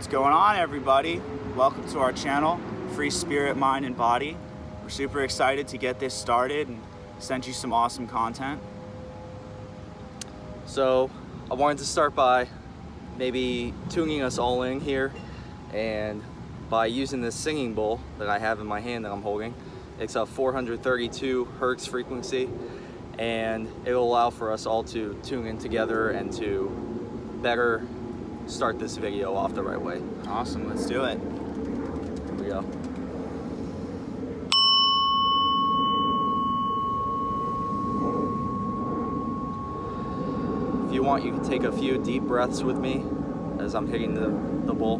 What's going on, everybody? Welcome to our channel, Free Spirit, Mind, and Body. We're super excited to get this started and send you some awesome content. So I wanted to start by maybe tuning us all in here, and by using this singing bowl that I have in my hand that I'm holding. It's a 432 hertz frequency, and it'll allow for us all to tune in together and to better start this video off the right way. Awesome, let's do it. Here we go. If you want, you can take a few deep breaths with me as I'm hitting the bowl.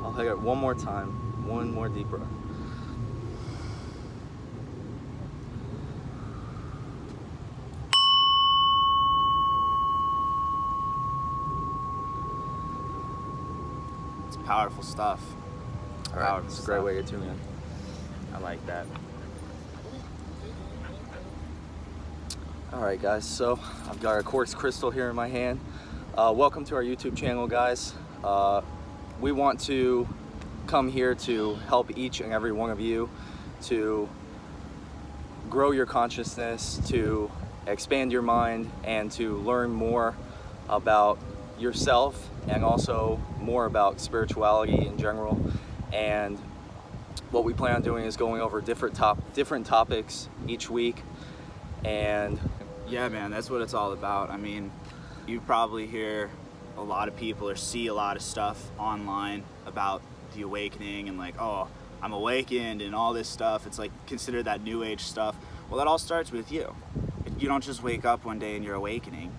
I'll hit it one more time, one more deep breath. It's powerful stuff. All right, it's a great way to tune in. I like that. All right, guys, so I've got a quartz crystal here in my hand. Welcome to our YouTube channel, guys. We want to come here to help each and every one of you to grow your consciousness, to expand your mind, and to learn more about yourself and also more about spirituality in general. And what we plan on doing is going over different topics each week. And yeah, man, that's what it's all about. I mean, you probably hear a lot of people or see a lot of stuff online about the awakening and like, oh, I'm awakened and all this stuff. It's like considered that new age stuff. Well, that all starts with you. You don't just wake up one day and you're awakening.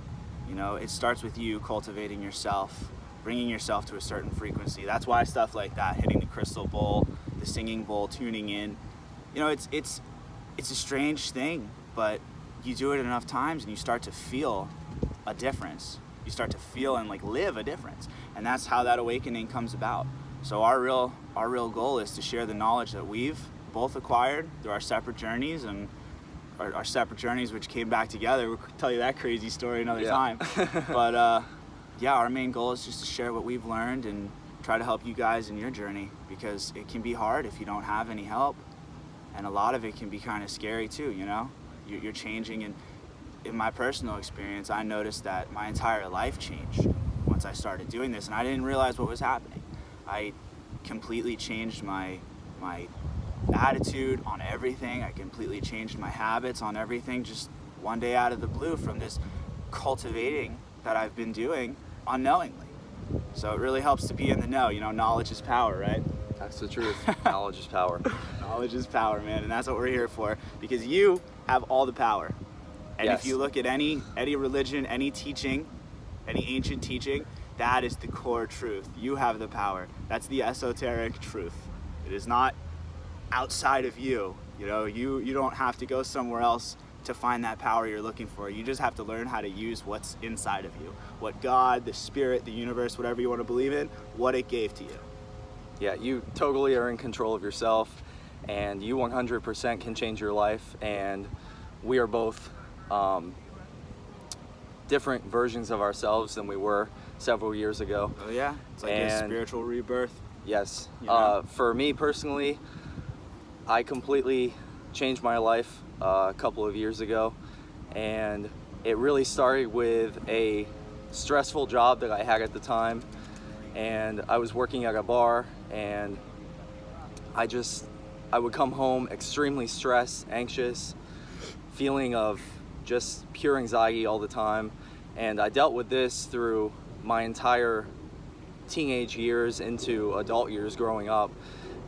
You know, it starts with you cultivating yourself, bringing yourself to a certain frequency. That's why stuff like that, hitting the crystal bowl, the singing bowl, tuning in, you know, it's a strange thing, but you do it enough times and you start to feel a difference. You start to feel and like live a difference, and that's how that awakening comes about. So our real goal is to share the knowledge that we've both acquired through our separate journeys, and our separate journeys which came back together. We'll tell you that crazy story another time. But yeah, our main goal is just to share what we've learned and try to help you guys in your journey, because it can be hard if you don't have any help, and a lot of it can be kind of scary too. You know, you're changing, and in my personal experience, I noticed that my entire life changed once I started doing this, and I didn't realize what was happening. I completely changed my attitude on everything. I completely changed my habits on everything just one day out of the blue from this cultivating that I've been doing unknowingly. So it really helps to be in the know. You know, knowledge is power, right? that's the truth. Knowledge is power. Knowledge is power, man, and that's what we're here for, because you have all the power. And yes. If you look at any religion, any teaching, any ancient teaching, that is the core truth. You have the power. That's the esoteric truth. It is not outside of you. You know, you don't have to go somewhere else to find that power you're looking for. You just have to learn how to use what's inside of you. What God, the spirit, the universe, whatever you want to believe in, what it gave to you. Yeah, you totally are in control of yourself, and you 100% can change your life. And we are both different versions of ourselves than we were several years ago. Oh yeah, it's like a spiritual rebirth. Yes. You know? For me personally, I completely changed my life a couple of years ago, and it really started with a stressful job that I had at the time. And I was working at a bar, and I would come home extremely stressed, anxious, feeling of just pure anxiety all the time. And I dealt with this through my entire teenage years into adult years growing up.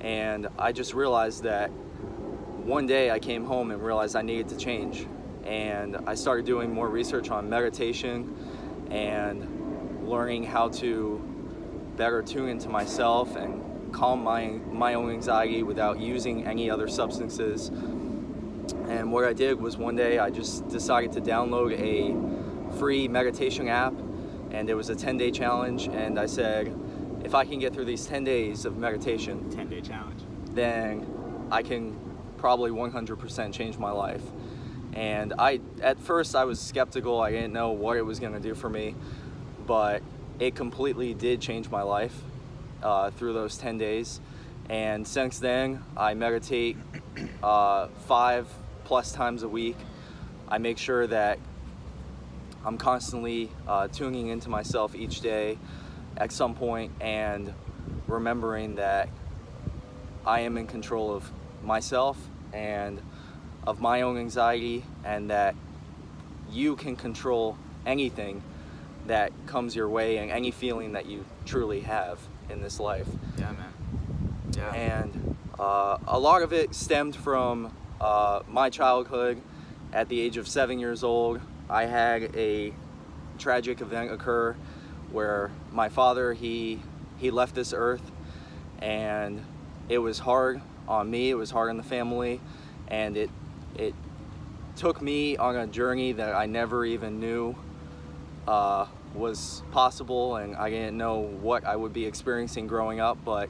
And I just realized that one day I came home and realized I needed to change. And I started doing more research on meditation and learning how to better tune into myself and calm my own anxiety without using any other substances. And what I did was one day I just decided to download a free meditation app, and it was a 10-day challenge, and I said, if I can get through these 10 days of meditation, 10-day challenge, then I can probably 100% change my life. And at first I was skeptical. I didn't know what it was going to do for me, but it completely did change my life through those 10 days. And since then, I meditate 5+ times a week. I make sure that I'm constantly tuning into myself each day at some point and remembering that I am in control of myself and of my own anxiety, and that you can control anything that comes your way and any feeling that you truly have in this life. Yeah, man. Yeah. And a lot of it stemmed from my childhood. At the age of 7 years old, I had a tragic event occur where my father, he left this earth, and it was hard on me, it was hard on the family, and it took me on a journey that I never even knew was possible, and I didn't know what I would be experiencing growing up, but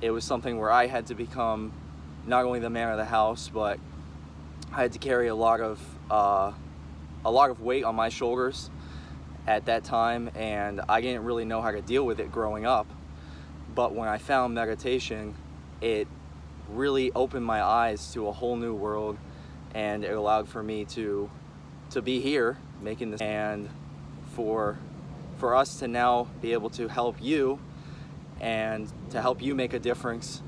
it was something where I had to become not only the man of the house, but I had to carry a lot of weight on my shoulders at that time, and I didn't really know how to deal with it growing up. But when I found meditation, it really opened my eyes to a whole new world, and it allowed for me to be here making this, and for us to now be able to help you and to help you make a difference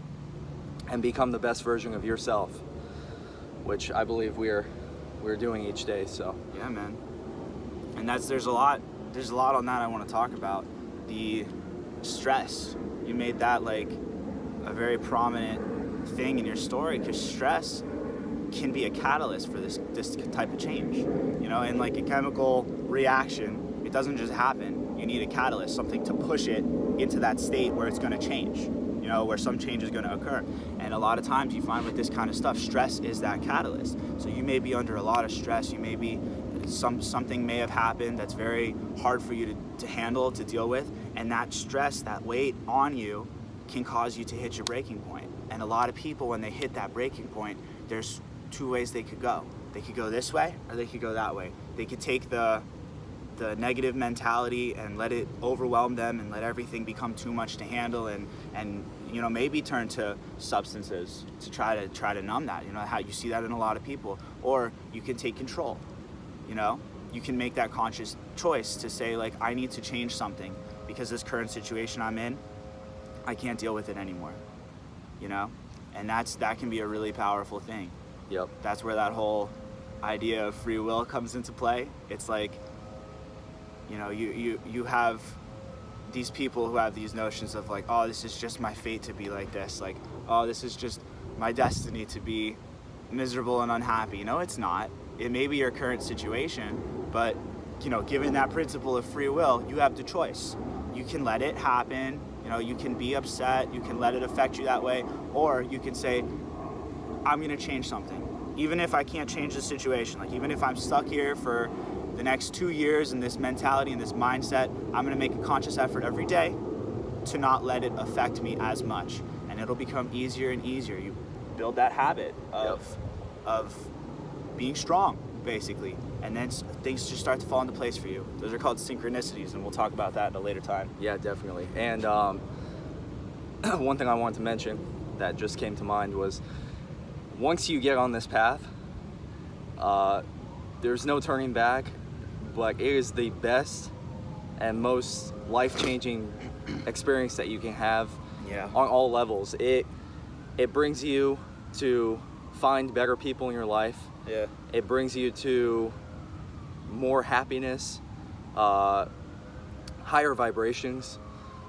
and become the best version of yourself, which I believe we're doing each day. So yeah, man. And there's a lot on that I want to talk about. The stress, you made that like a very prominent thing in your story, because stress can be a catalyst for this type of change, you know. And like a chemical reaction, it doesn't just happen. You need a catalyst, something to push it into that state where it's going to change, you know, where some change is going to occur. And a lot of times you find with this kind of stuff, stress is that catalyst. So you may be under a lot of stress, you may be something may have happened that's very hard for you to handle, to deal with, and that stress, that weight on you can cause you to hit your breaking point. And a lot of people, when they hit that breaking point, there's two ways they could go. They could go this way, or they could go that way. They could take the negative mentality and let it overwhelm them and let everything become too much to handle, and you know, maybe turn to substances to try to numb that. You know how you see that in a lot of people. Or you can take control. You know, you can make that conscious choice to say, like, I need to change something because this current situation I'm in, I can't deal with it anymore. You know, and that can be a really powerful thing. Yep. That's where that whole idea of free will comes into play. It's like, you know, you have these people who have these notions of like, oh, this is just my fate to be like this. Like, oh, this is just my destiny to be miserable and unhappy. No, it's not. It may be your current situation, but, you know, given that principle of free will, you have the choice. You can let it happen. You know, you can be upset. You can let it affect you that way. Or you can say, I'm going to change something. Even if I can't change the situation, like even if I'm stuck here for the next 2 years in this mentality and this mindset, I'm going to make a conscious effort every day to not let it affect me as much. And it'll become easier and easier. You build that habit of being strong, basically. And then things just start to fall into place for you. Those are called synchronicities, and we'll talk about that at a later time. Yeah, definitely. And one thing I wanted to mention that just came to mind was, once you get on this path, there's no turning back, but it is the best and most life-changing experience that you can have on all levels. It brings you to find better people in your life. Yeah. It brings you to more happiness, higher vibrations,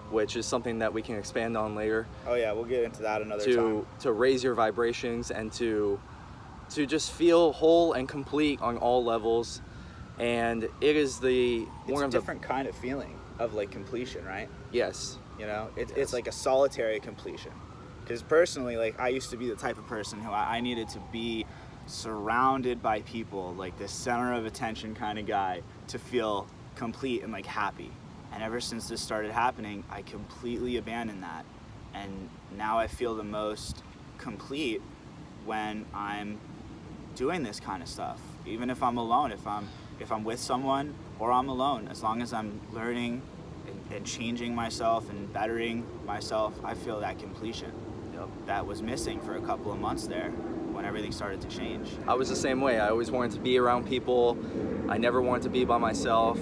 which is something that we can expand on later. Oh yeah, we'll get into that another time. To raise your vibrations and to just feel whole and complete on all levels. And it is it's a different kind of feeling of like completion, right? Yes. You know, it's like a solitary completion. Because personally, like, I used to be the type of person who I needed to be surrounded by people, like this center of attention kind of guy, to feel complete and like happy. And ever since this started happening, I completely abandoned that. And now I feel the most complete when I'm doing this kind of stuff. Even if I'm alone, if I'm with someone or I'm alone, as long as I'm learning and changing myself and bettering myself, I feel that completion. Yep. That was missing for a couple of months there when everything started to change. I was the same way. I always wanted to be around people. I never wanted to be by myself.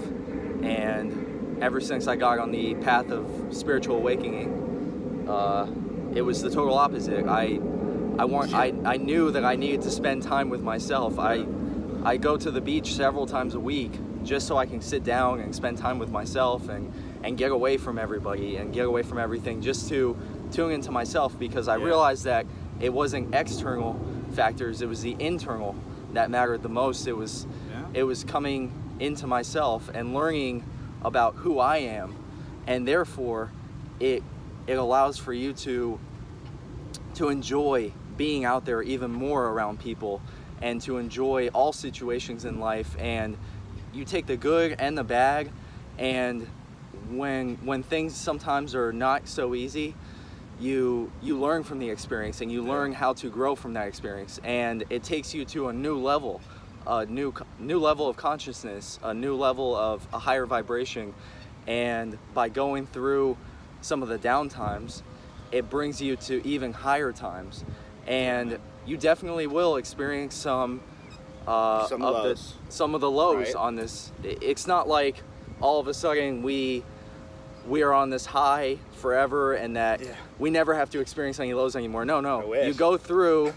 And ever since I got on the path of spiritual awakening, it was the total opposite. I knew that I needed to spend time with myself. I go to the beach several times a week just so I can sit down and spend time with myself and get away from everybody and get away from everything, just to tune into myself, because I realized that it wasn't external factors, it was the internal that mattered the most. It was coming into myself and learning about who I am, and therefore it allows for you to enjoy being out there even more around people, and to enjoy all situations in life. And you take the good and the bad, and when things sometimes are not so easy, you learn from the experience, and you learn how to grow from that experience, and it takes you to a new level, a new level of consciousness, a new level of a higher vibration. And by going through some of the down times, it brings you to even higher times, and you definitely will experience some of the lows on this. It's not like all of a sudden we are on this high forever and that we never have to experience any lows anymore. No. You go through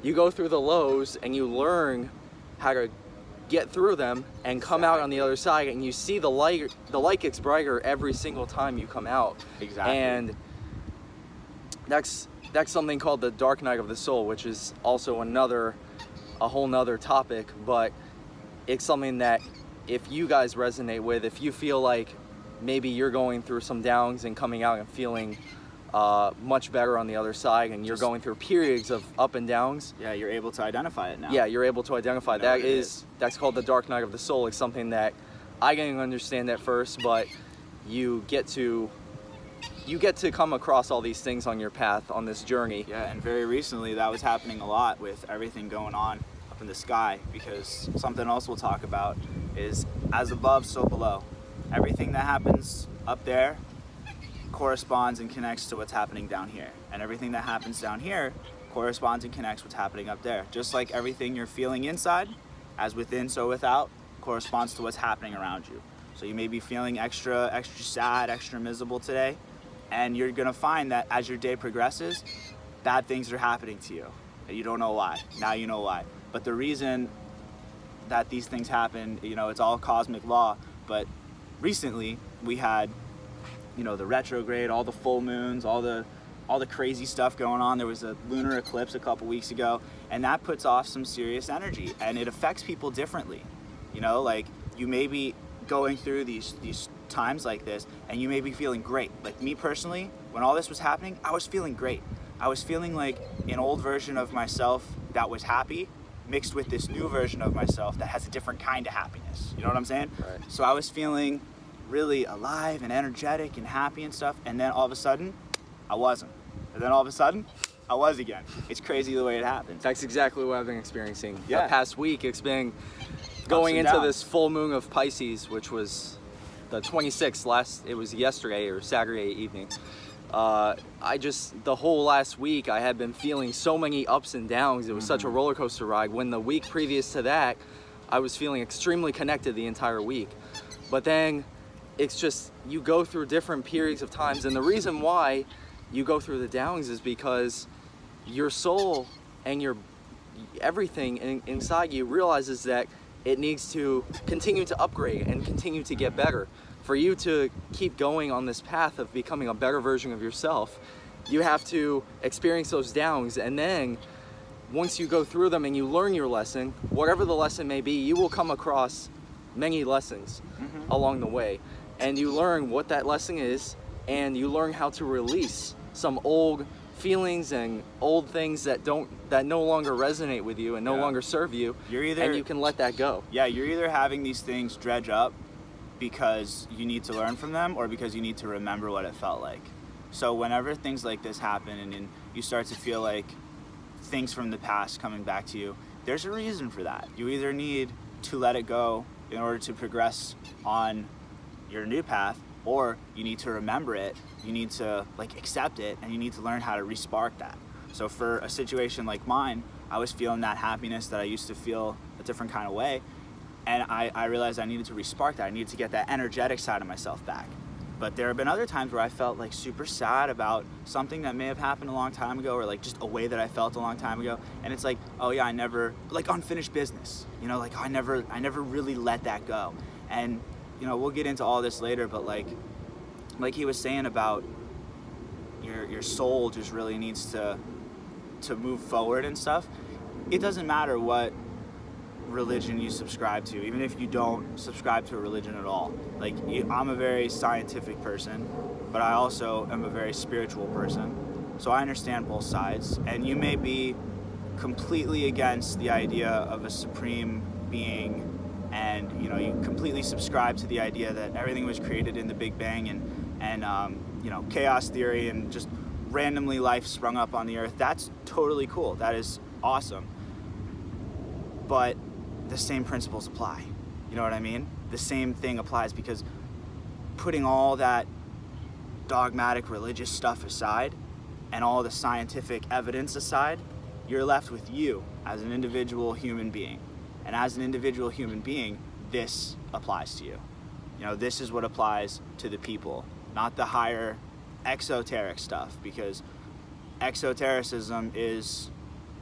the lows and you learn how to get through them and come out on the other side, and you see the light gets brighter every single time you come out. Exactly. And that's something called the dark night of the soul, which is also a whole nother topic, but it's something that if you guys resonate with, if you feel like maybe you're going through some downs and coming out and feeling much better on the other side, and you're going through periods of up and downs. Yeah, you're able to identify it now. Yeah, you're able to identify that. That's called the dark night of the soul. It's something that I didn't understand at first, but you get to come across all these things on your path, on this journey. Yeah, and very recently that was happening a lot with everything going on up in the sky, because something else we'll talk about is as above, so below. Everything that happens up there corresponds and connects to what's happening down here, and everything that happens down here corresponds and connects what's happening up there. Just like everything you're feeling inside, as within so without, corresponds to what's happening around you. So you may be feeling extra sad, extra miserable today, and you're gonna find that as your day progresses, bad things are happening to you, and you don't know why. Now you know why. But the reason that these things happen, it's all cosmic law. But recently we had the retrograde, all the full moons, all the crazy stuff going on. There was a lunar eclipse a couple weeks ago, and that puts off some serious energy, and it affects people differently. Like you may be going through these times like this, and you may be feeling great. Like me personally, when all this was happening, I was feeling great. I was feeling like an old version of myself that was happy, mixed with this new version of myself that has a different kind of happiness. You know what I'm saying? Right. So I was feeling really alive and energetic and happy and stuff, and then all of a sudden I wasn't, and then all of a sudden I was again. It's crazy the way it happens. That's exactly what I've been experiencing. Yeah. The past week, it's been going into this full moon of Pisces, which was the 26th. It was yesterday or Saturday evening. The whole last week I had been feeling so many ups and downs. It was such a roller coaster ride. When the week previous to that, I was feeling extremely connected the entire week. But then it's just, you go through different periods of times, and the reason why you go through the downs is because your soul and your everything inside you realizes that it needs to continue to upgrade and continue to get better. For you to keep going on this path of becoming a better version of yourself, you have to experience those downs, and then once you go through them and you learn your lesson, whatever the lesson may be, you will come across many lessons along the way, and you learn what that lesson is, and you learn how to release some old feelings and old things that no longer resonate with you and no longer serve you. And you can let that go. Yeah, you're either having these things dredge up because you need to learn from them or because you need to remember what it felt like. So whenever things like this happen and you start to feel like things from the past coming back to you, there's a reason for that. You either need to let it go in order to progress on your new path, or you need to remember it, you need to like accept it, and you need to learn how to re-spark that. So for a situation like mine, I was feeling that happiness that I used to feel a different kind of way, and I realized I needed to re-spark that. I needed to get that energetic side of myself back. But there have been other times where I felt like super sad about something that may have happened a long time ago, or like just a way that I felt a long time ago. And it's like, oh yeah, I never, like unfinished business, you know, like I never really let that go. And, you know, we'll get into all this later, but like he was saying about your soul just really needs to move forward and stuff. It doesn't matter what religion you subscribe to, even if you don't subscribe to a religion at all. Like, I'm a very scientific person, but I also am a very spiritual person, so I understand both sides. And you may be completely against the idea of a supreme being, and you know, you completely subscribe to the idea that everything was created in the Big Bang, and you know, chaos theory, and just randomly life sprung up on the earth. That's totally cool. That is awesome. But the same principles apply. You know what I mean? The same thing applies, because putting all that dogmatic religious stuff aside and all the scientific evidence aside, you're left with you as an individual human being. And as an individual human being, this applies to you. You know, this is what applies to the people, not the higher exoteric stuff, because exotericism is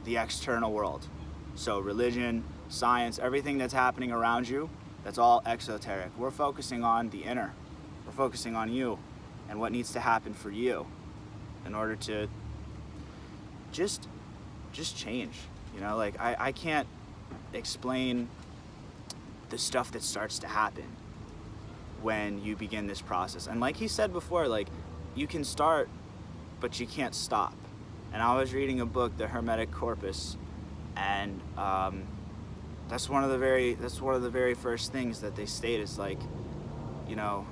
the external world. So religion, science, everything that's happening around you, that's all exoteric. We're focusing on the inner. We're focusing on you and what needs to happen for you in order to just change. You know, like I can't explain the stuff that starts to happen when you begin this process. And like he said before, like, you can start, but you can't stop. And I was reading a book, The Hermetic Corpus, and that's one of the very first things that they state is, like, you know,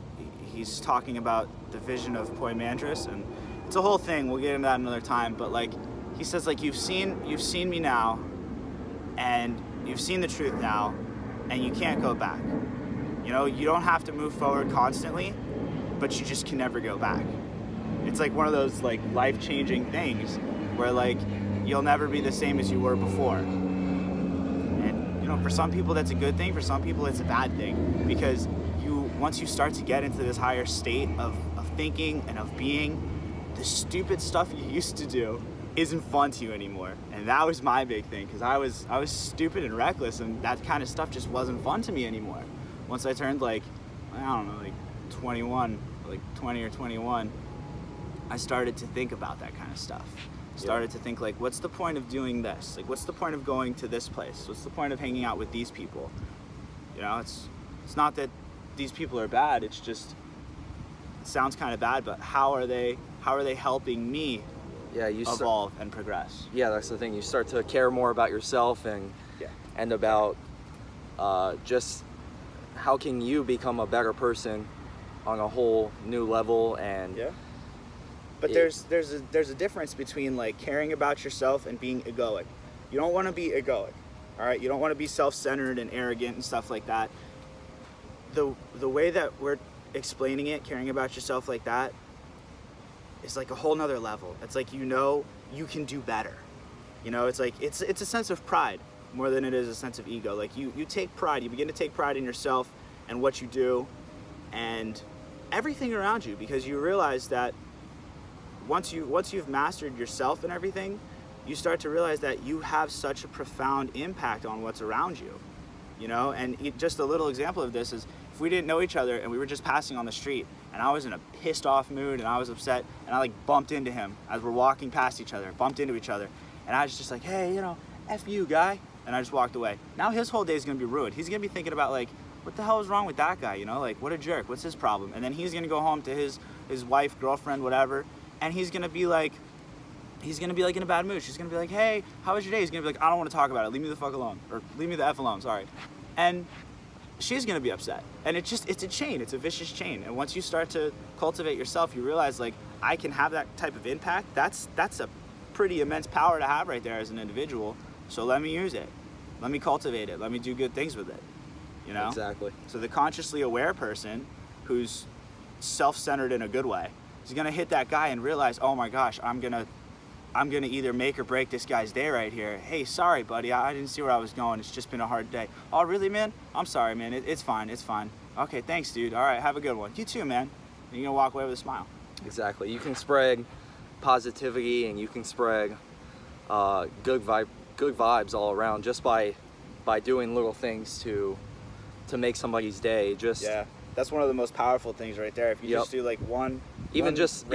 he's talking about the vision of Poimandris, and it's a whole thing. We'll get into that another time. But like, he says, like, you've seen me now, and you've seen the truth now, and you can't go back. You know, you don't have to move forward constantly, but you just can never go back. It's like one of those like life-changing things where like you'll never be the same as you were before. And you know, for some people that's a good thing, for some people it's a bad thing, because once you start to get into this higher state of thinking and of being, the stupid stuff you used to do isn't fun to you anymore. And that was my big thing, because I was stupid and reckless, and that kind of stuff just wasn't fun to me anymore. Once I turned like, I don't know, like 21, like 20 or 21, I started to think about that kind of stuff. Started to think, like, what's the point of doing this? Like, what's the point of going to this place? What's the point of hanging out with these people? You know, it's not that these people are bad, it's just, it sounds kind of bad, but how are they helping me evolve and progress? Yeah, that's the thing. You start to care more about yourself and about just how can you become a better person on a whole new level. And but there's a difference between like caring about yourself and being egoic. You don't want to be egoic, all right? You don't want to be self-centered and arrogant and stuff like that. The way that we're explaining it, caring about yourself like that, is like a whole nother level. It's like, you know, you can do better. You know, it's like it's a sense of pride more than it is a sense of ego. Like you take pride, you begin to take pride in yourself and what you do and everything around you, because you realize that once you've mastered yourself and everything, you start to realize that you have such a profound impact on what's around you. You know, and just a little example of this is, if we didn't know each other and we were just passing on the street and I was in a pissed off mood and I was upset and I like bumped into him as we're walking past each other, bumped into each other, and I was just like, hey, you know, F you, guy. And I just walked away. Now his whole day is going to be ruined. He's going to be thinking about like, what the hell is wrong with that guy? You know, like, what a jerk. What's his problem? And then he's going to go home to his wife, girlfriend, whatever, and he's going to be like in a bad mood. She's going to be like, hey, how was your day? He's going to be like, I don't want to talk about it. Leave me the fuck alone. Or leave me the F alone, sorry. And she's gonna be upset. And it's a chain, it's a vicious chain. And once you start to cultivate yourself, you realize like, I can have that type of impact. That's a pretty immense power to have right there as an individual. So let me use it. Let me cultivate it. Let me do good things with it. You know? Exactly. So the consciously aware person who's self-centered in a good way is gonna hit that guy and realize, oh my gosh, I'm gonna either make or break this guy's day right here. Hey, sorry, buddy, I didn't see where I was going. It's just been a hard day. Oh, really, man? I'm sorry, man. It's fine. It's fine. Okay, thanks, dude. All right, have a good one. You too, man. And you're gonna walk away with a smile. Exactly. You can spread positivity and you can spread good vibes all around just by doing little things to make somebody's day. Yeah, that's one of the most powerful things right there. If you just do like even just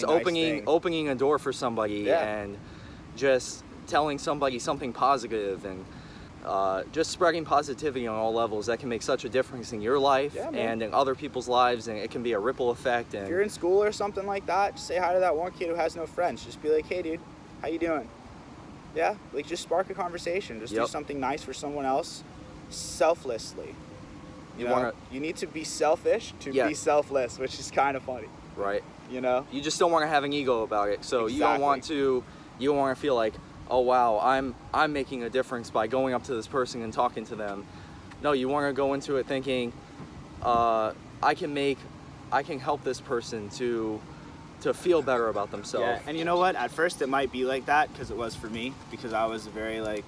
opening a door for somebody and just telling somebody something positive and just spreading positivity on all levels, that can make such a difference in your life and in other people's lives, and it can be a ripple effect. And if you're in school or something like that, just say hi to that one kid who has no friends. Just be like, hey dude, how you doing? Yeah, like just spark a conversation. Just do something nice for someone else selflessly. You need to be selfish to be selfless, which is kind of funny. Right. You know? You just don't want to have an ego about it. So you don't want to feel like, oh wow, I'm making a difference by going up to this person and talking to them. No, you want to go into it thinking, I can help this person to feel better about themselves. Yeah, and you know what? At first it might be like that, because it was for me, because I was a very like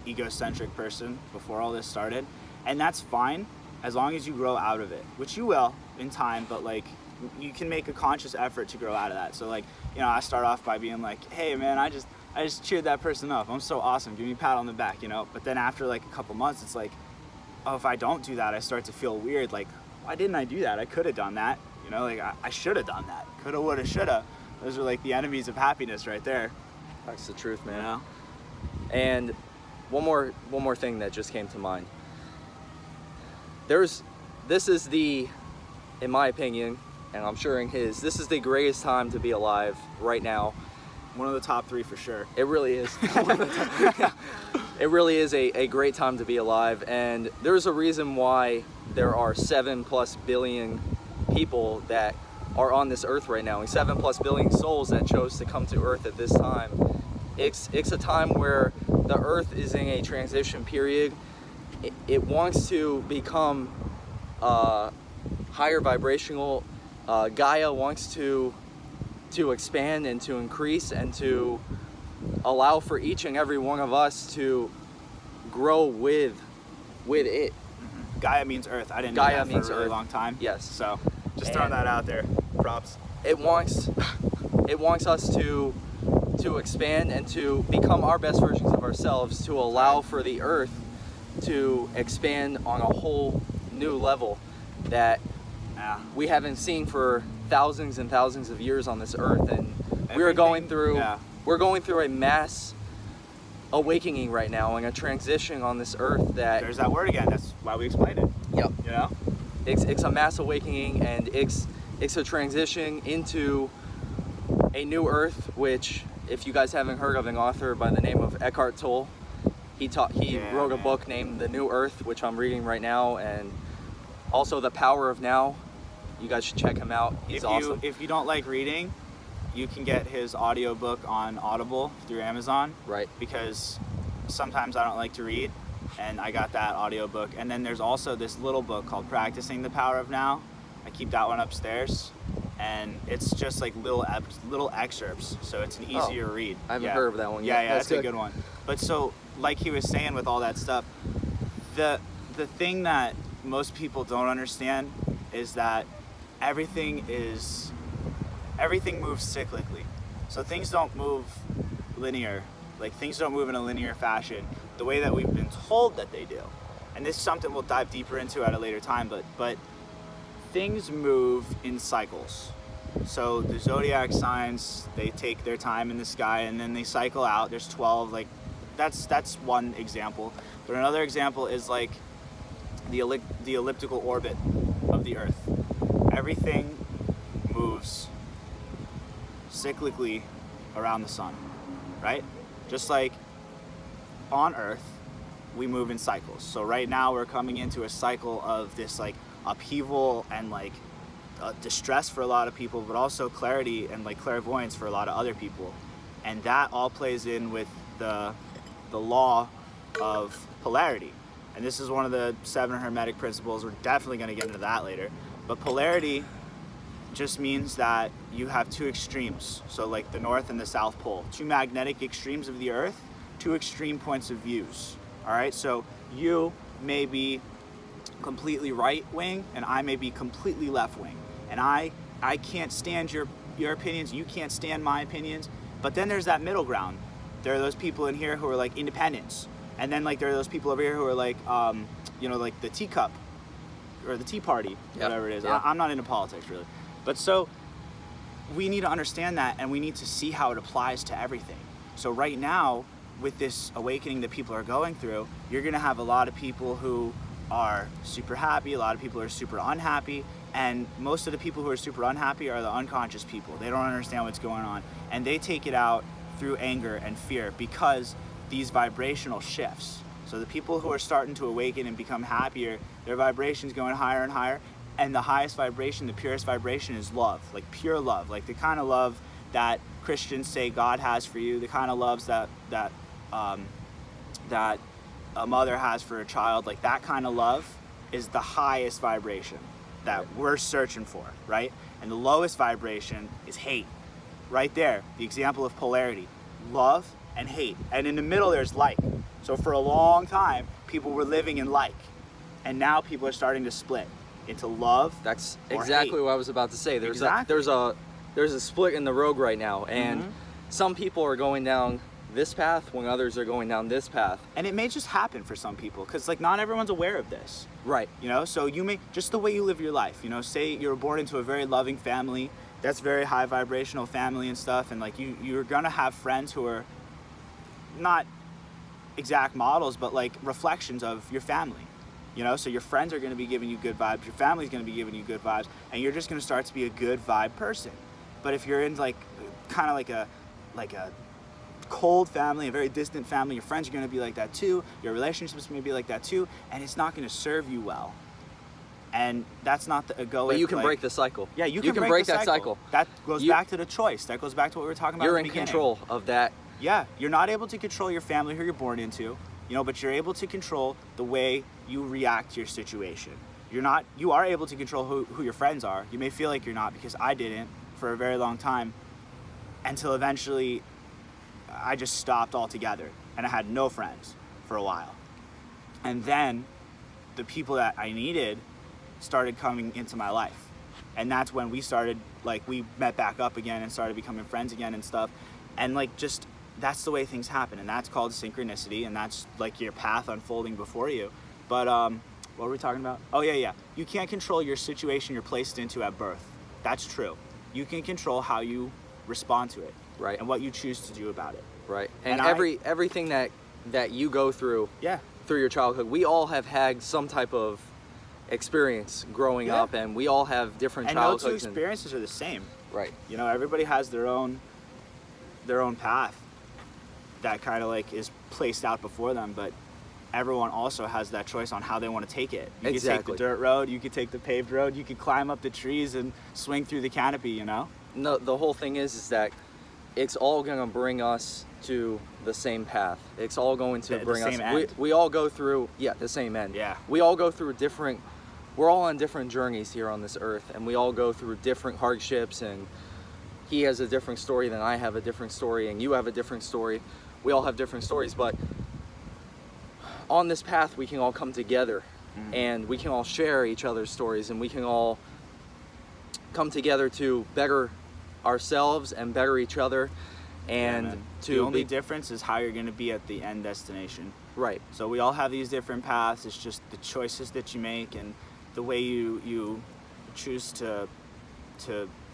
egocentric person before all this started. And that's fine as long as you grow out of it, which you will in time, but like you can make a conscious effort to grow out of that. So like, you know, I start off by being like, hey man, I just cheered that person up. I'm so awesome. Give me a pat on the back, you know? But then after like a couple months, it's like, oh, if I don't do that, I start to feel weird. Like, why didn't I do that? I could have done that. You know, like I should have done that. Coulda, woulda, shoulda. Those are like the enemies of happiness right there. That's the truth, man. You know? And one more thing that just came to mind. This is in my opinion, and I'm sure in his, this is the greatest time to be alive right now. One of the top 3 for sure. It really is. It really is a great time to be alive, and there's a reason why there are 7+ billion people that are on this earth right now, and 7+ billion souls that chose to come to earth at this time. It's a time where the earth is in a transition period. It wants to become higher vibrational. Gaia wants to expand and to increase and to allow for each and every one of us to grow with it. Gaia means earth. I didn't know Gaia that means for a really earth. long time. Yes. So just throwing that out there. Props. It wants us to expand and to become our best versions of ourselves, to allow for the earth to expand on a whole new level that we haven't seen for thousands and thousands of years on this earth. And we're going through a mass awakening right now and a transition on this earth that there's that word again. That's why we explained it. Yep. You know? It's a mass awakening, and it's a transition into a new earth, which, if you guys haven't heard of an author by the name of Eckhart Tolle, he wrote a book named The New Earth, which I'm reading right now, and also The Power of Now. You guys should check him out. He's awesome. If you don't like reading, you can get his audiobook on Audible through Amazon. Right. Because sometimes I don't like to read, and I got that audiobook. And then there's also this little book called Practicing the Power of Now. I keep that one upstairs, and it's just like little excerpts, so it's an easier read. I haven't heard of that one yet. Yeah, that's a good one. But so, like he was saying with all that stuff, the thing that most people don't understand is that everything moves cyclically. So things don't move linear. Like, things don't move in a linear fashion the way that we've been told that they do. And this is something we'll dive deeper into at a later time, but things move in cycles. So the zodiac signs, they take their time in the sky and then they cycle out. There's 12, like that's one example. But another example is like the elliptical orbit of the Earth. Everything moves cyclically around the sun, right? Just like on Earth, we move in cycles. So right now we're coming into a cycle of this like upheaval and like distress for a lot of people, but also clarity and like clairvoyance for a lot of other people. And that all plays in with the law of polarity. And this is one of the 7 Hermetic principles. We're definitely going to get into that later. But polarity just means that you have 2 extremes. So like the North and the South Pole, 2 magnetic extremes of the Earth, 2 extreme points of views. All right, so you may be completely right wing and I may be completely left wing. And I can't stand your opinions, you can't stand my opinions. But then there's that middle ground. There are those people in here who are like independents. And then like there are those people over here who are like, you know, like the teacup or the tea party, whatever it is. Yeah. I'm not into politics really. But so we need to understand that, and we need to see how it applies to everything. So right now, with this awakening that people are going through, you're gonna have a lot of people who are super happy, a lot of people are super unhappy, and most of the people who are super unhappy are the unconscious people. They don't understand what's going on, and they take it out through anger and fear because these vibrational shifts. So the people who are starting to awaken and become happier, their vibration's going higher and higher, and the highest vibration, the purest vibration is love, like pure love, like the kind of love that Christians say God has for you, the kind of loves that a mother has for a child, like that kind of love is the highest vibration that we're searching for, right? And the lowest vibration is hate. Right there, the example of polarity, love and hate. And in the middle there's like. So for a long time, people were living in like. And now people are starting to split into love. That's or exactly hate. what I was about to say. There's Exactly. there's a split in the road right now, and some people are going down this path when others are going down this path. And it may just happen for some people, because like not everyone's aware of this. Right. You know, so you may, just the way you live your life, you know, say you're born into a very loving family, that's very high vibrational family and stuff, and like you're gonna have friends who are not exact models, but like reflections of your family. You know, so your friends are gonna be giving you good vibes, your family's gonna be giving you good vibes, and you're just gonna start to be a good vibe person. But if you're in like kind of like a cold family, a very distant family, your friends are going to be like that too, your relationships may be like that too, and it's not going to serve you well. And that's not the egoic. But you can like, break the cycle. Yeah, you can break the that cycle. That goes back to the choice. That goes back to what we were talking about You're at the in beginning. control of that. Yeah, you're not able to control your family who you're born into, you know, but you're able to control the way you react to your situation. You are able to control who your friends are. You may feel like you're not, because I didn't for a very long time, until eventually I just stopped altogether and I had no friends for a while. And then the people that I needed started coming into my life. And that's when we started, like, we met back up again and started becoming friends again and stuff. And like, just, that's the way things happen. And that's called synchronicity, and that's like your path unfolding before you. But what were we talking about? Oh yeah. You can't control your situation you're placed into at birth. That's true. You can control how you respond to it. Right. And what you choose to do about it. Right. And And everything that you go through Yeah. through your childhood, we all have had some type of experience growing Yeah. up, and we all have different And no childhoods. two experiences are the same. Right. You know, everybody has their own path that kind of like is placed out before them, but everyone also has that choice on how they want to take it. You Exactly. could take the dirt road, you could take the paved road, you could climb up the trees and swing through the canopy, you know? No, the whole thing is that it's all going to bring us to the same path. It's all going to The bring same us. end. We all go through, the same end. Yeah. We all go through we're all on different journeys here on this earth, and we all go through different hardships, and he has a different story than I have a different story, and you have a different story. We all have different stories, but on this path we can all come together, and we can all share each other's stories, and we can all come together to better ourselves and better each other, and Yeah, man. to the only be difference is how you're going to be at the end destination. right. So we all have these different paths. It's just the choices that you make and the way you choose to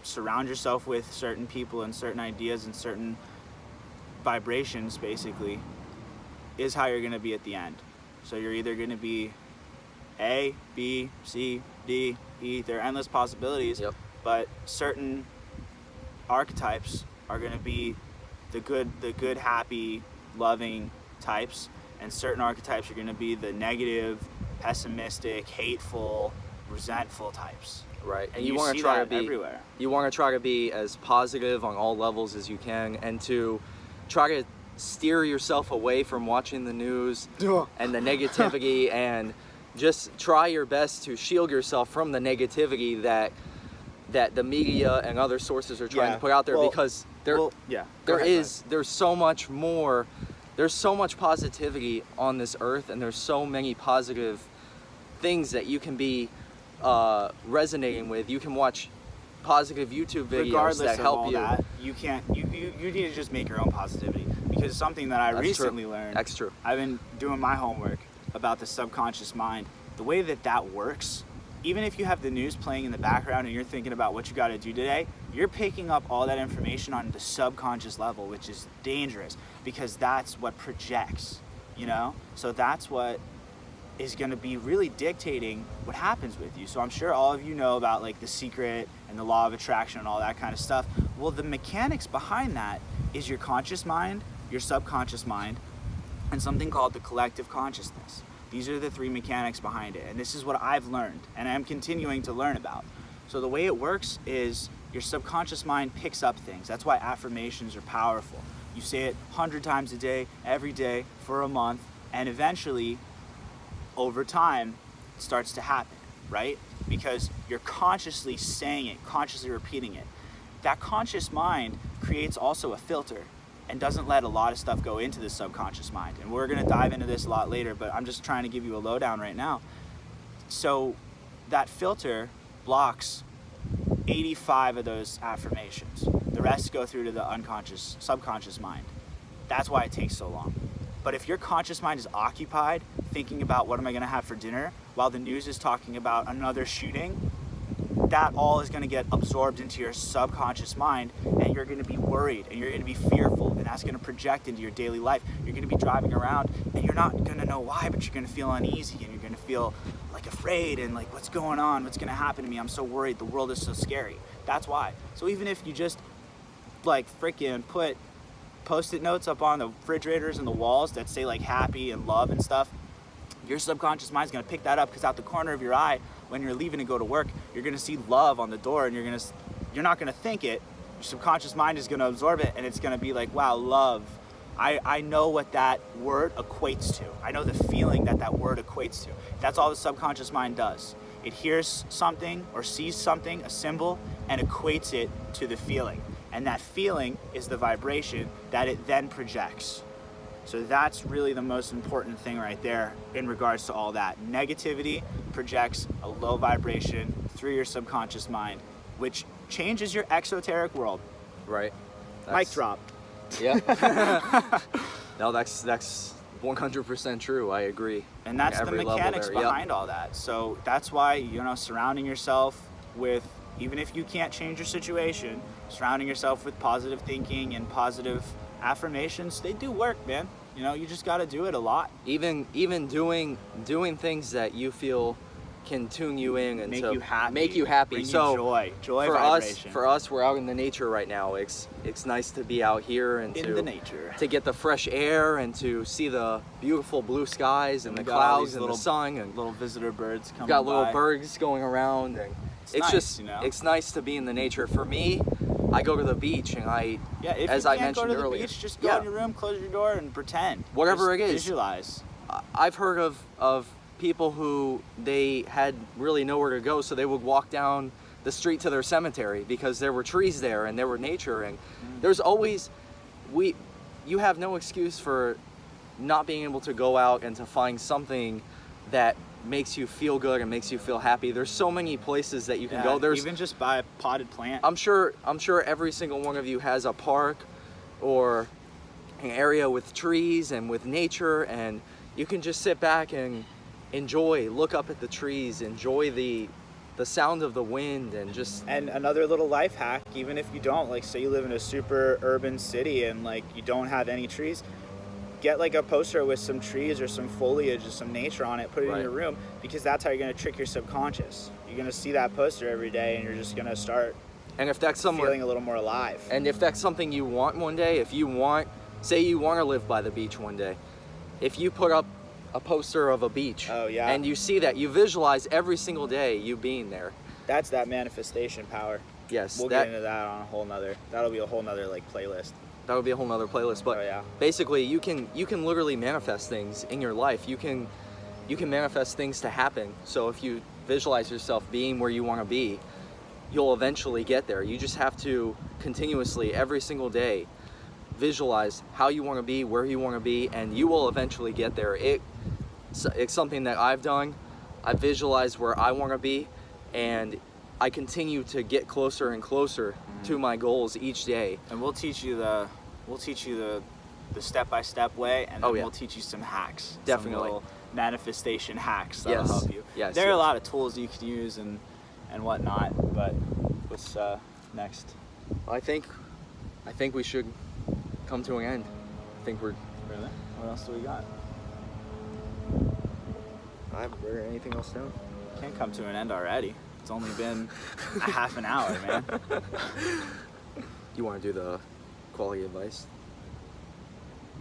surround yourself with certain people and certain ideas and certain vibrations, basically, is how you're going to be at the end. So you're either going to be A, B, C, D, E. There are endless possibilities. Yep. But certain archetypes are going to be the good, happy, loving types, and certain archetypes are going to be the negative, pessimistic, hateful, resentful types. Right, and You you want see to try that to be everywhere. You want to try to be as positive on all levels as you can, and to try to steer yourself away from watching the news and the negativity, and just try your best to shield yourself from the negativity that the media and other sources are trying to put out there, because there's so much more. There's so much positivity on this earth, and there's so many positive things that you can be resonating with. You can watch positive YouTube videos Regardless that of help all you. that, you need to just make your own positivity, because something that I recently learned. That's true. I've been doing my homework about the subconscious mind. The way that works, even if you have the news playing in the background and you're thinking about what you got to do today, you're picking up all that information on the subconscious level, which is dangerous, because that's what projects, you know? So that's what is going to be really dictating what happens with you. So I'm sure all of you know about like The Secret and the law of attraction and all that kind of stuff. Well, the mechanics behind that is your conscious mind, your subconscious mind, and something called the collective consciousness. These are the three mechanics behind it, and this is what I've learned and I'm continuing to learn about. So the way it works is your subconscious mind picks up things. That's why affirmations are powerful. You say it 100 times a day, every day, for a month, and eventually, over time, it starts to happen, right? Because you're consciously saying it, consciously repeating it. That conscious mind creates also a filter and doesn't let a lot of stuff go into the subconscious mind. And we're gonna dive into this a lot later, but I'm just trying to give you a lowdown right now. So that filter blocks 85 of those affirmations. The rest go through to the unconscious, subconscious mind. That's why it takes so long. But if your conscious mind is occupied thinking about what am I gonna have for dinner while the news is talking about another shooting, that all is gonna get absorbed into your subconscious mind, and you're gonna be worried and you're gonna be fearful, and that's gonna project into your daily life. You're gonna be driving around and you're not gonna know why, but you're gonna feel uneasy and you're gonna feel like afraid and like, what's going on? What's gonna happen to me? I'm so worried. The world is so scary. That's why. So even if you just like freaking put Post-it notes up on the refrigerators and the walls that say like happy and love and stuff, your subconscious mind's gonna pick that up, because out the corner of your eye, when you're leaving to go to work, you're gonna see love on the door, and you're not gonna think it. Your subconscious mind is gonna absorb it, and it's gonna be like, wow, love. I know what that word equates to. I know the feeling that word equates to. That's all the subconscious mind does. It hears something or sees something, a symbol, and equates it to the feeling. And that feeling is the vibration that it then projects. So that's really the most important thing right there in regards to all that. Negativity projects a low vibration through your subconscious mind, which changes your exoteric world. Right. Mic drop. Yeah. No, that's 100% true. I agree. And that's the mechanics behind all that. So that's why, you know, surrounding yourself with, even if you can't change your situation, surrounding yourself with positive thinking and positive affirmations, they do work, man. You know, you just got to do it a lot. Even doing things that you feel can tune you in and make you happy. Bring so you joy for vibration. For us, we're out in the nature right now. It's nice to be out here and in the nature, to get the fresh air and to see the beautiful blue skies and the clouds and the sun and little visitor birds coming. Got little by. birds going around, and it's nice, just, you know? It's nice to be in the nature. For me, I go to the beach, and if as you I can't mentioned go to the earlier, beach, just go in your room, close your door, and pretend. Whatever just it is. Visualize. I've heard of people who they had really nowhere to go, so they would walk down the street to their cemetery because there were trees there and there were nature, and there's always you have no excuse for not being able to go out and to find something that makes you feel good and makes you feel happy. There's so many places that you can go. There's even just buy a potted plant. I'm sure every single one of you has a park or an area with trees and with nature, and you can just sit back and enjoy, look up at the trees, enjoy the sound of the wind, and just... And another little life hack, even if you don't, like say you live in a super urban city and like you don't have any trees, get like a poster with some trees or some foliage or some nature on it, put it in your room, because that's how you're going to trick your subconscious. You're going to see that poster every day and you're just going to start and if that's feeling a little more alive. And if that's something you want one day, if you want, say you want to live by the beach one day, if you put up a poster of a beach, Oh, yeah. and you see that, you visualize every single day you being there. That's that manifestation power. Yes, We'll get into that on a whole nother. That'll be a whole nother like playlist. that would be a whole nother playlist. But Oh, yeah. basically, you can literally manifest things in your life. You can manifest things to happen. So if you visualize yourself being where you want to be, you'll eventually get there. You just have to continuously, every single day, visualize how you want to be, where you want to be, and you will eventually get there. It's something that I've done. I visualize where I want to be, and I continue to get closer and closer to my goals each day. And we'll teach you the step-by-step way, and then Oh, yeah. we'll teach you some hacks. Definitely. Some little manifestation hacks that'll Yes. help you. Yes, There are a yes. lot of tools you could use and whatnot, but what's next? I think we should come to an end. I think we're. Really? What else do we got? I haven't written anything else down. Can't come to an end already. It's only been a half an hour, man. You want to do the quality advice?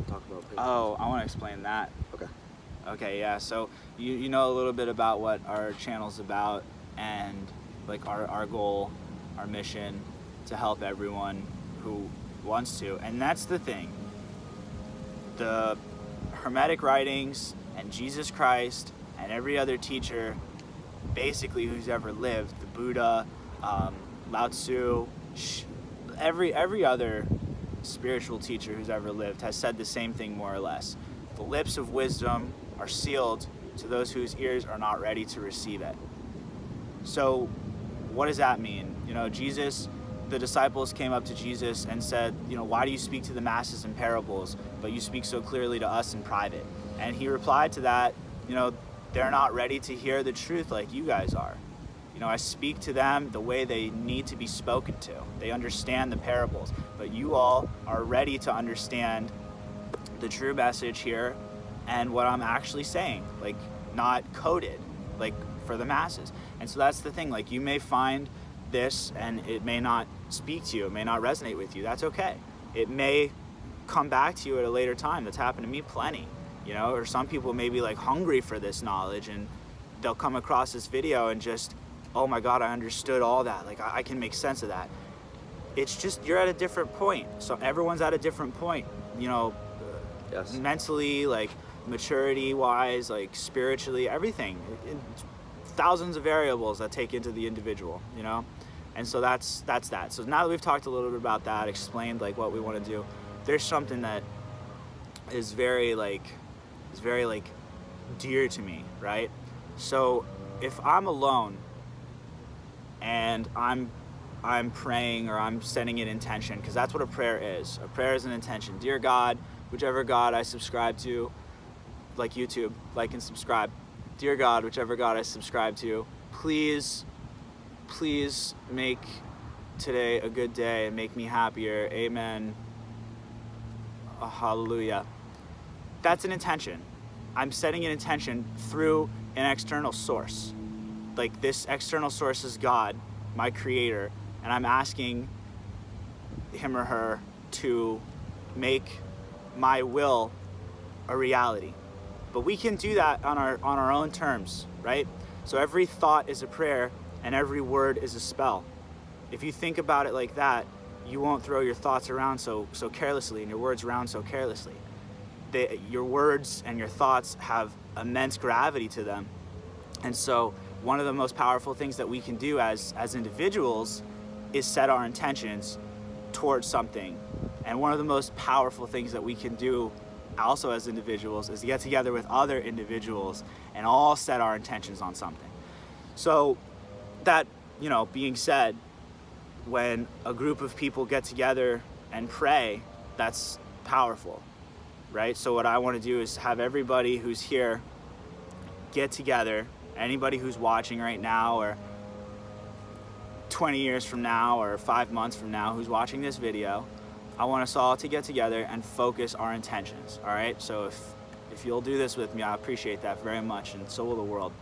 Talk about. Oh, I want to explain that. Okay. Okay, yeah. So you know a little bit about what our channel's about, and like our goal, our mission, to help everyone who wants to. And that's the thing. The Hermetic writings and Jesus Christ and every other teacher, basically who's ever lived, the Buddha, Lao Tzu, every other spiritual teacher who's ever lived has said the same thing more or less. The lips of wisdom are sealed to those whose ears are not ready to receive it. So what does that mean? You know, the disciples came up to Jesus and said, you know, why do you speak to the masses in parables, but you speak so clearly to us in private? And he replied to that, you know, they're not ready to hear the truth like you guys are. You know, I speak to them the way they need to be spoken to. They understand the parables, but you all are ready to understand the true message here and what I'm actually saying, like not coded, like for the masses. And so that's the thing, like you may find this and it may not speak to you, it may not resonate with you. That's okay. It may come back to you at a later time. That's happened to me plenty, you know, or some people may be like hungry for this knowledge and they'll come across this video and just, oh my God, I understood all that. Like I can make sense of that. It's just, you're at a different point. So everyone's at a different point, you know, Yes. mentally, like maturity wise, like spiritually, everything. Thousands of variables that take into the individual, you know? And so that's that. So now that we've talked a little bit about that, explained like what we want to do, there's something that is very dear to me, right? So if I'm alone and I'm praying or I'm setting an intention, because that's what a prayer is. A prayer is an intention. Dear God, whichever God I subscribe to, like YouTube, like and subscribe. Dear God, whichever God I subscribe to, please make today a good day and make me happier. Amen. Hallelujah. That's an intention. I'm setting an intention through an external source. Like this external source is God, my creator, and I'm asking him or her to make my will a reality. But we can do that on our own terms, right? So every thought is a prayer and every word is a spell. If you think about it like that, you won't throw your thoughts around so carelessly and your words around so carelessly. Your words and your thoughts have immense gravity to them. And so one of the most powerful things that we can do as individuals is set our intentions towards something. And one of the most powerful things that we can do also as individuals is to get together with other individuals and all set our intentions on something. So that, you know, being said, when a group of people get together and pray, that's powerful, right? So what I want to do is have everybody who's here get together, anybody who's watching right now or 20 years from now or 5 months from now who's watching this video, I want us all to get together and focus our intentions, all right? So if you'll do this with me, I appreciate that very much, and so will the world.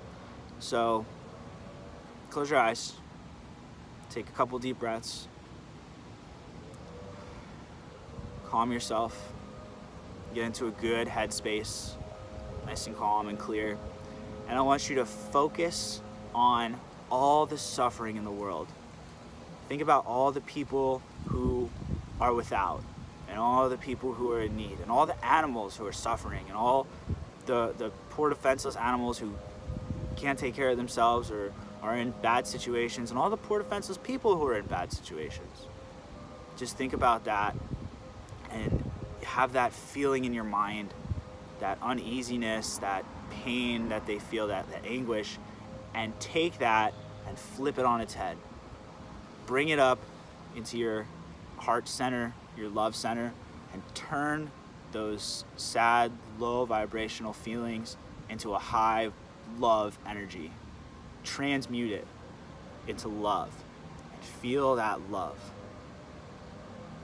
So close your eyes, take a couple deep breaths, calm yourself, get into a good headspace, nice and calm and clear. And I want you to focus on all the suffering in the world. Think about all the people who are without, and all the people who are in need, and all the animals who are suffering, and all the poor defenseless animals who can't take care of themselves or are in bad situations, and all the poor defenseless people who are in bad situations. Just think about that and have that feeling in your mind, that uneasiness, that pain that they feel, that anguish, and take that and flip it on its head. Bring it up into your heart center, your love center, and turn those sad, low vibrational feelings into a high love energy. Transmute it into love and feel that love.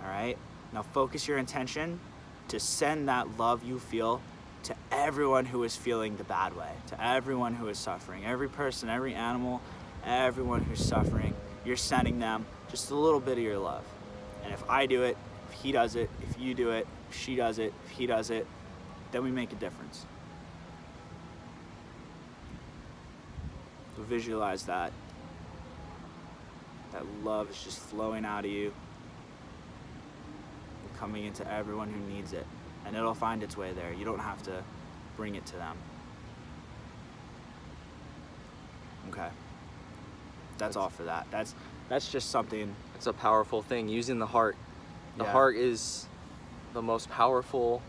All right? Now focus your intention to send that love you feel to everyone who is feeling the bad way, to everyone who is suffering, every person, every animal, everyone who's suffering. You're sending them just a little bit of your love. And if I do it, if he does it, if you do it, if she does it, if he does it, then we make a difference. So visualize that. That love is just flowing out of you and coming into everyone who needs it. And it'll find its way there. You don't have to bring it to them. Okay. That's all for that. That's just something. It's a powerful thing, using the heart. The Yeah. heart is the most powerful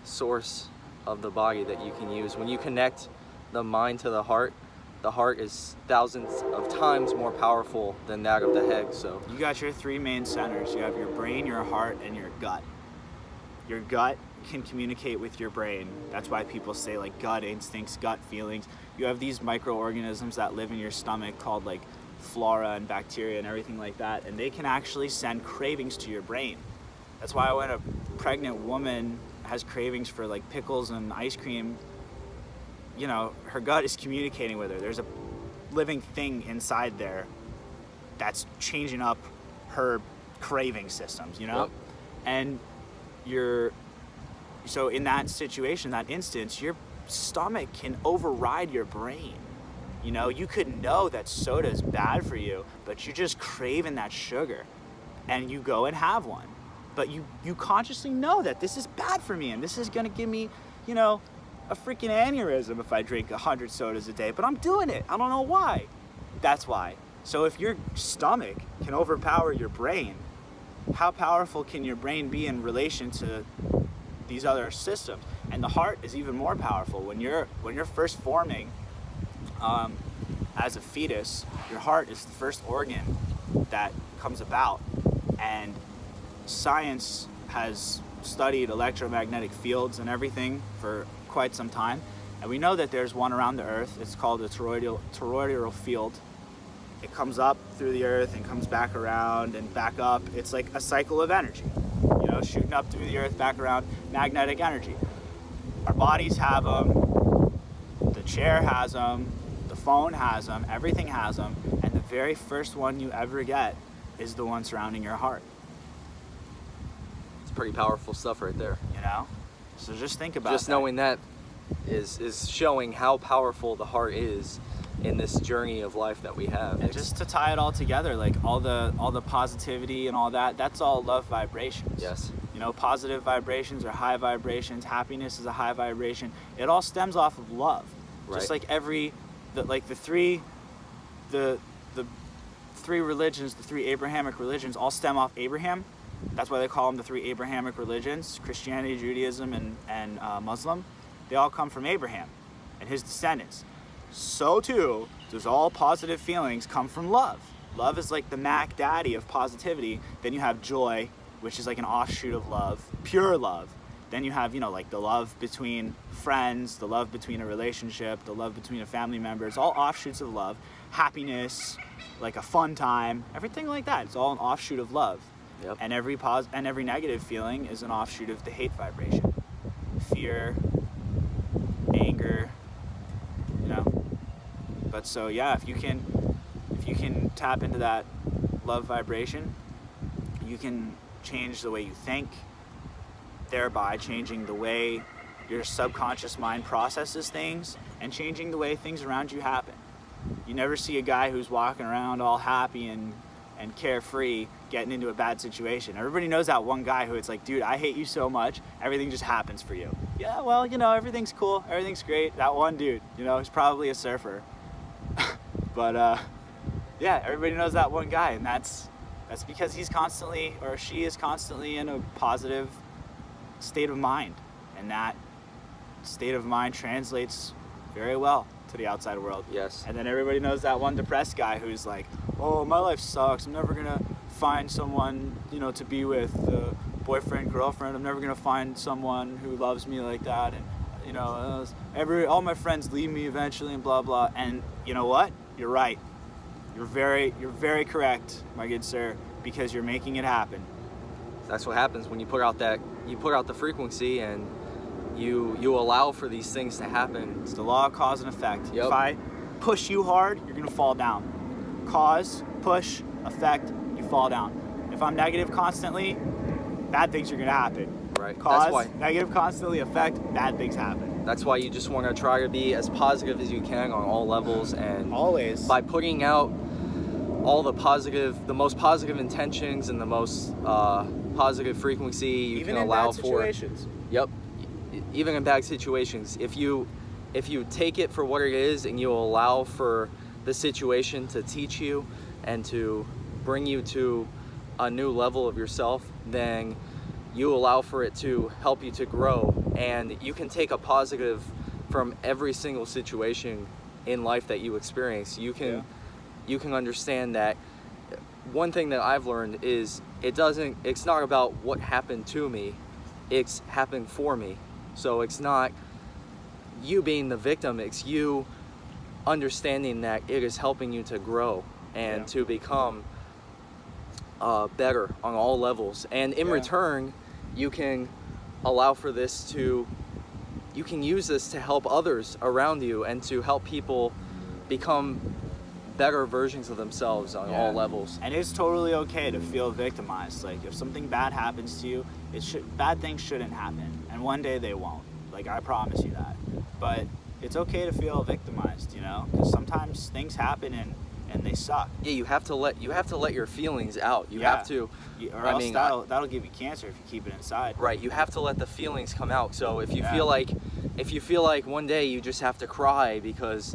source of the body that you can use. When you connect the mind to the heart is thousands of times more powerful than that of the head. So You got your three main centers. You have your brain, your heart, and your gut. Your gut can communicate with your brain. That's why people say like gut instincts, gut feelings. You have these microorganisms that live in your stomach called like flora and bacteria and everything like that, and they can actually send cravings to your brain. That's why when a pregnant woman has cravings for like pickles and ice cream, you know, her gut is communicating with her. There's a living thing inside there that's changing up her craving systems, you know? Yep. And so in that situation, that instance, your stomach can override your brain. You know, you could know that soda is bad for you, but you're just craving that sugar, and you go and have one. But you consciously know that this is bad for me, and this is gonna give me, you know, a freaking aneurysm if I drink 100 sodas a day, but I'm doing it. I don't know why. That's why. So if your stomach can overpower your brain, how powerful can your brain be in relation to these other systems? And the heart is even more powerful. When you're first forming as a fetus, your heart is the first organ that comes about. And science has studied electromagnetic fields and everything for quite some time, and we know that there's one around the earth. It's called the toroidal field. It comes up through the earth and comes back around and back up. It's like a cycle of energy, you know, shooting up through the earth, back around, magnetic energy. Our bodies have them, the chair has them, the phone has them, everything has them, and the very first one you ever get is the one surrounding your heart. it's pretty powerful stuff right there. You know? So just think about Just that. knowing that is showing how powerful the heart is in this journey of life that we have. And just to tie it all together, like all the positivity and all that, that's all love vibrations. Yes. You know, positive vibrations are high vibrations. Happiness is a high vibration. It all stems off of love. Right. Just like the three religions, the three Abrahamic religions all stem off Abraham. That's why they call them the three Abrahamic religions: Christianity, Judaism, and Muslim. They all come from Abraham and his descendants. So too does all positive feelings come from love. Love is like the Mac Daddy of positivity. Then you have joy, which is like an offshoot of love, pure love. Then you have, you know, like the love between friends, the love between a relationship, the love between a family member. It's all offshoots of love. Happiness, like a fun time, everything like that. It's all an offshoot of love. Yep. And every negative feeling is an offshoot of the hate vibration. Fear, anger, you know. But so yeah, if you can tap into that love vibration, you can change the way you think, thereby changing the way your subconscious mind processes things and changing the way things around you happen. You never see a guy who's walking around all happy and carefree getting into a bad situation. Everybody knows that one guy who it's like, dude, I hate you so much, everything just happens for you. Yeah, well, you know, everything's cool, everything's great. That one dude, you know, he's probably a surfer. But yeah, everybody knows that one guy, and that's because he's constantly, or she is constantly in a positive state of mind, and that state of mind translates very well to the outside world. Yes. And then everybody knows that one depressed guy who's like, oh, my life sucks, I'm never gonna find someone, you know, to be with, boyfriend, girlfriend, I'm never gonna find someone who loves me like that, and you know, all my friends leave me eventually, and blah blah. And you know what, you're right, you're very correct, my good sir, because you're making it happen. That's what happens when you put out the frequency, and you allow for these things to happen. It's the law of cause and effect. Yep. If I push you hard, you're gonna fall down. Cause, push, effect, you fall down. If I'm negative constantly, bad things are gonna happen. Right. Cause, That's why. negative constantly, effect, bad things happen. That's why you just want to try to be as positive as you can on all levels, and Always. by putting out all the most positive intentions and the most positive frequency, you Even can in allow bad for. situations. Yep. Even in bad situations, if you take it for what it is and you allow for the situation to teach you and to bring you to a new level of yourself, then you allow for it to help you to grow, and you can take a positive from every single situation in life that you experience. You can understand that one thing that I've learned is it's not about what happened to me, it's happened for me. So it's not you being the victim, it's you understanding that it is helping you to grow and to become better on all levels. And in return, you can allow for this you can use this to help others around you and to help people become better versions of themselves on all levels. And it's totally okay to feel victimized. Like, if something bad happens to you, bad things shouldn't happen, and one day they won't. Like, I promise you that. But it's okay to feel victimized, you know, because sometimes things happen and they suck. Yeah, you have to let your feelings out. You have to, or else that'll give you cancer if you keep it inside. Right, you have to let the feelings come out. So if you feel like one day you just have to cry because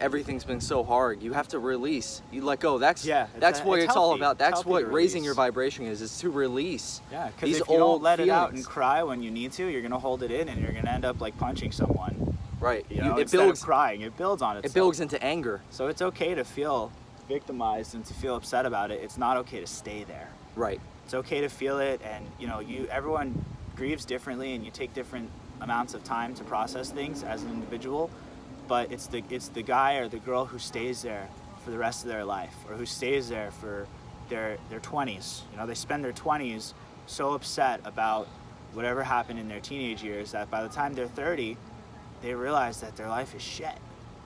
everything's been so hard, you have to release. You let go. That's what it's all about. That's what raising your vibration is to release. Yeah, because if you don't let it out and cry when you need to, you're gonna hold it in and you're gonna end up like punching someone. Right. You know, instead of crying, it builds on itself. It builds into anger. So it's okay to feel victimized and to feel upset about it. It's not okay to stay there. Right. It's okay to feel it, and you know, everyone grieves differently, and you take different amounts of time to process things as an individual. But it's the guy or the girl who stays there for the rest of their life, or who stays there for their 20s. You know, they spend their 20s so upset about whatever happened in their teenage years that by the time they're 30, they realize that their life is shit.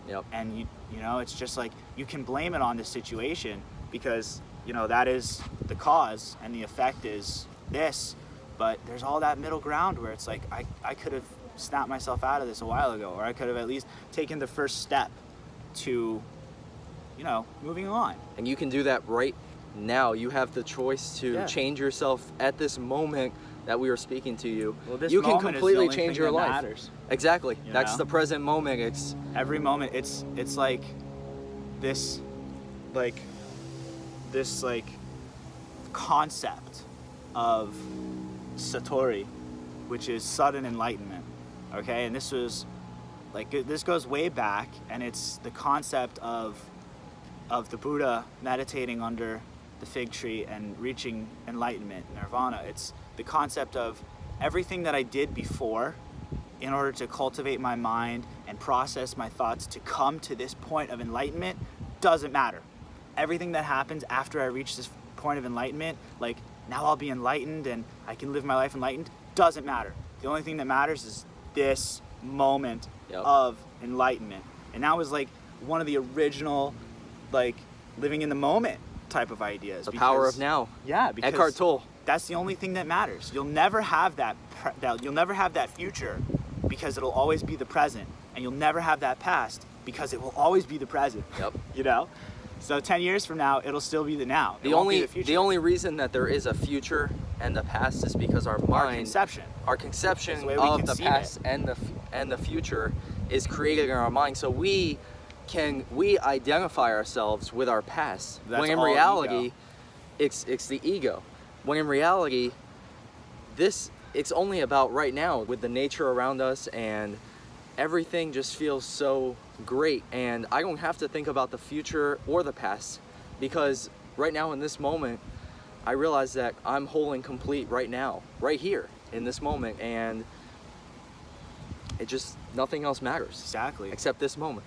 Yep. And you know, it's just like, you can blame it on the situation because, you know, that is the cause and the effect is this, but there's all that middle ground where it's like, I could have snapped myself out of this a while ago, or I could have at least taken the first step to, you know, moving on. And you can do that right now. You have the choice to change yourself at this moment that we are speaking to you. Well, this you can moment completely is the only change thing your that life. Matters. Exactly. You That's know? the present moment. It's every moment. It's like this concept of Satori, which is sudden enlightenment. Okay, and this goes way back, and it's the concept of the Buddha meditating under the fig tree and reaching enlightenment, nirvana. It's the concept of everything that I did before in order to cultivate my mind and process my thoughts to come to this point of enlightenment doesn't matter. Everything that happens after I reach this point of enlightenment, like now I'll be enlightened and I can live my life enlightened, doesn't matter. The only thing that matters is this moment of enlightenment. And that was like one of the original, like, living in the moment type of ideas. The power of now. Yeah, because Eckhart Tolle. that's the only thing that matters. You'll never have that you'll never have that future because it'll always be the present, and you'll never have that past because it will always be the present. Yep. You know? So 10 years from now, it'll still be the now. The only reason that there is a future and the past is because our mind, our conception of the past and the future is created in our mind. So we identify ourselves with our past. When in reality, it's the ego. When in reality, it's only about right now with the nature around us, and everything just feels so great, and I don't have to think about the future or the past, because right now in this moment I realize that I'm whole and complete right now, right here in this moment, and it just, nothing else matters. Exactly. Except this moment.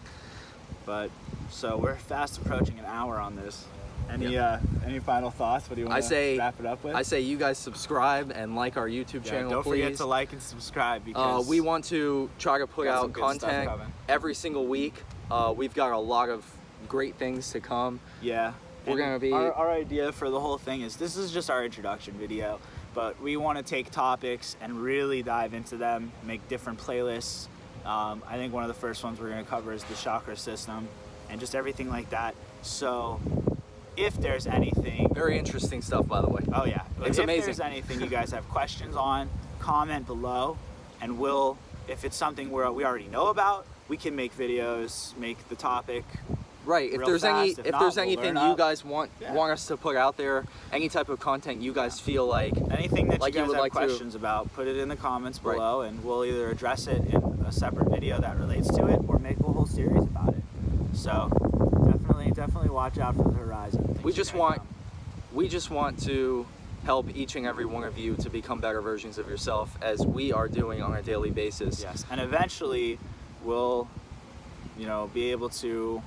But so we're fast approaching an hour on this. Any final thoughts? What do you want to wrap it up with? I say you guys subscribe and like our YouTube channel, don't please. forget to like and subscribe, because we want to try to put out content every single week. We've got a lot of great things to come. Yeah. We're going to be... Our idea for the whole thing is, this is just our introduction video, but we want to take topics and really dive into them, make different playlists. I think one of the first ones we're going to cover is the chakra system and just everything like that. So if there's anything... Very interesting stuff, by the way. Oh yeah. It's amazing. If there's anything you guys have questions on, comment below, and if it's something we already know about, we can make videos, make the topic right. If there's anything you guys want us to put out there, any type of content you guys feel like anything that you guys have questions about, put it in the comments below, and we'll either address it in a separate video that relates to it, or make a whole series about it. So definitely watch out for the horizon. We just want to help each and every one of you to become better versions of yourself, as we are doing on a daily basis. Yes, and eventually we'll, be able to,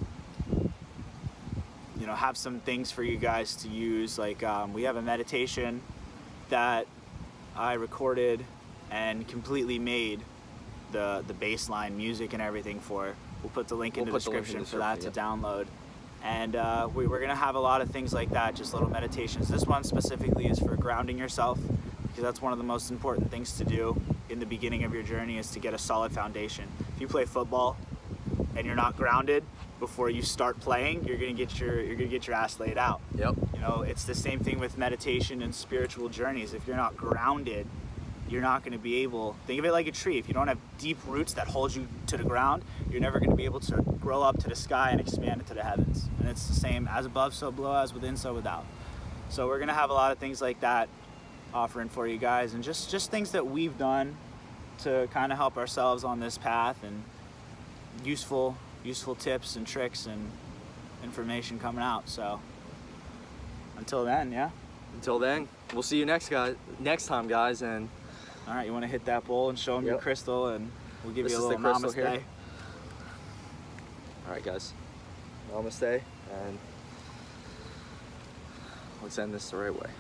have some things for you guys to use. Like we have a meditation that I recorded and completely made the baseline music and everything for. We'll put the link in the description for that to download. And we're going to have a lot of things like that, just little meditations. This one specifically is for grounding yourself, because that's one of the most important things to do in the beginning of your journey, is to get a solid foundation. If you play football and you're not grounded before you start playing, you're going to get your ass laid out. Yep. It's the same thing with meditation and spiritual journeys. If you're not grounded, you're not going to be able, think of it like a tree. If you don't have deep roots that hold you to the ground, you're never going to be able to grow up to the sky and expand into the heavens. And it's the same, as above, so below, as within, so without. So we're going to have a lot of things like that offering for you guys, and just things that we've done to kind of help ourselves on this path, and useful tips and tricks and information coming out. So until then, Until then, we'll see you next time, guys. And all right, you want to hit that bowl and show them your crystal, and we'll give you a little namaste. Here. All right, guys. Namaste, and let's end this the right way.